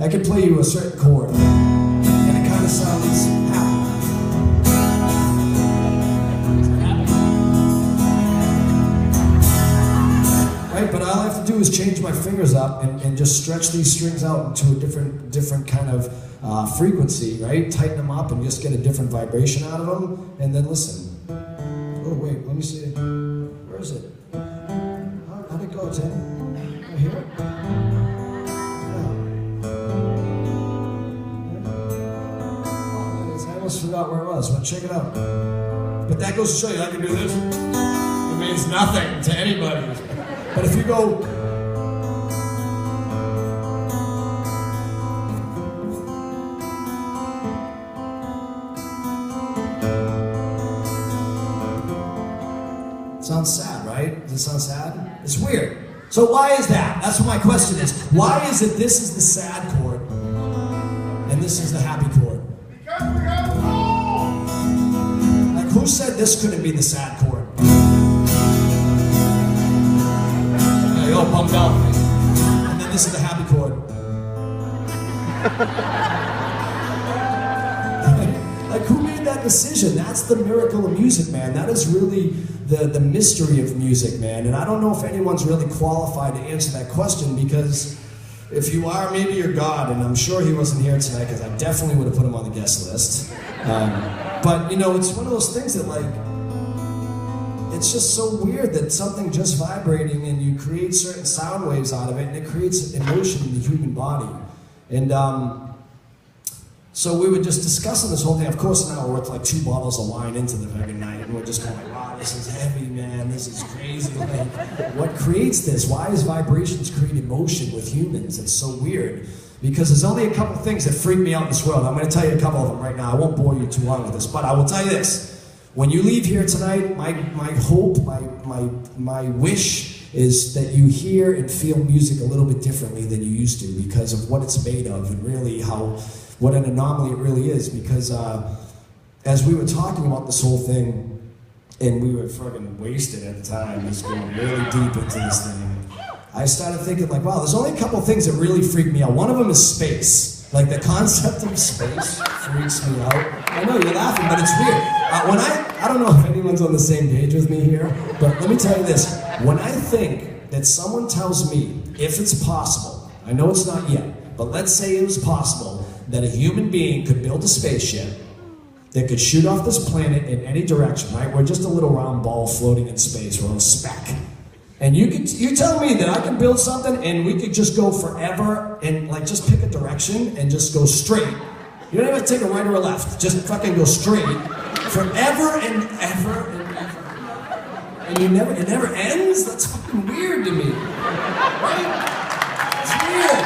I can play you a certain chord, and it kind of sounds happy. Right, but all I have to do is change my fingers up and just stretch these strings out into a different kind of frequency, right? Tighten them up and just get a different vibration out of them, and then listen. Oh wait, let me see. Where is it? How'd it go, Tim? Right here? I almost forgot where it was, but check it out. But that goes to show you I can do this. It means nothing to anybody. But if you go... Sounds sad, right? Does it sound sad? It's weird. So why is that? That's what my question is. Why is it this is the sad chord and this is the happy chord? Because we have souls! Like, who said this couldn't be the sad chord? You're all bummed out. And then this is the happy chord. Like, who made that decision? That's the miracle of music, man. That is really the mystery of music, man. And I don't know if anyone's really qualified to answer that question, because if you are, maybe you're God, and I'm sure he wasn't here tonight, because I definitely would have put him on the guest list. But, you know, it's one of those things that, like, it's just so weird that something just vibrating and you create certain sound waves out of it, and it creates emotion in the human body. And so we were just discussing this whole thing. Of course, now we're with like 2 bottles of wine into the fucking night, and we're just going like, wow, this is heavy, man. This is crazy. Like, what creates this? Why does vibrations create emotion with humans? It's so weird. Because there's only a couple things that freak me out in this world. I'm going to tell you a couple of them right now. I won't bore you too long with this, but I will tell you this. When you leave here tonight, my hope, my wish is that you hear and feel music a little bit differently than you used to, because of what it's made of, and really what an anomaly it really is. Because as we were talking about this whole thing, and we were fucking wasted at the time, just going really deep into this thing, I started thinking like, wow, there's only a couple things that really freak me out. One of them is space. Like, the concept of space freaks me out. I know you're laughing, but it's weird. I don't know if anyone's on the same page with me here, but let me tell you this. When I think that someone tells me, if it's possible, I know it's not yet, but let's say it was possible that a human being could build a spaceship that could shoot off this planet in any direction, right? We're just a little round ball floating in space. We're a speck. And you tell me that I can build something and we could just go forever and like just pick a direction and just go straight. You don't even take a right or a left. Just fucking go straight forever and ever and ever. And it never ends? That's fucking weird to me. Right? It's weird.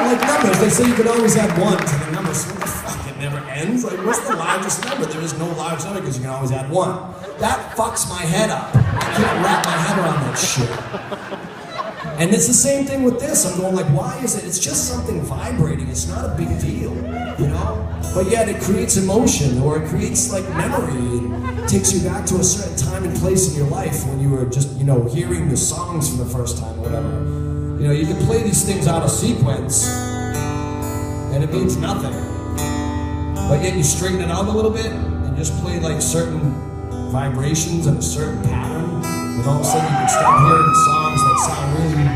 Like numbers, they say you can always add 1 to the number. So what the fuck? It never ends? Like, what's the largest number? There is no large number because you can always add 1. That fucks my head up. I can't wrap my head around that shit. And it's the same thing with this. I'm going like, why is it? It's just something vibrating. It's not a big deal, you know? But yet it creates emotion, or it creates like memory, and takes you back to a certain time and place in your life when you were just, you know, hearing the songs for the first time or whatever. You know, you can play these things out of sequence, and it means nothing. But yet you straighten it out a little bit, and just play like certain vibrations in a certain pattern, and all of a sudden you can start hearing songs that sound really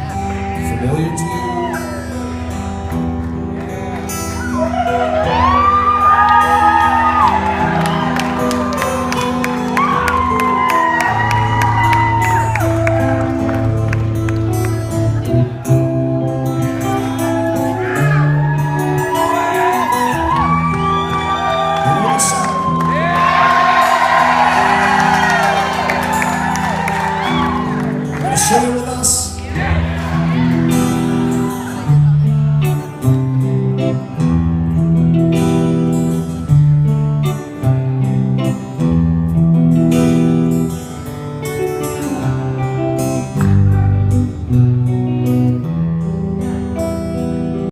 familiar to you.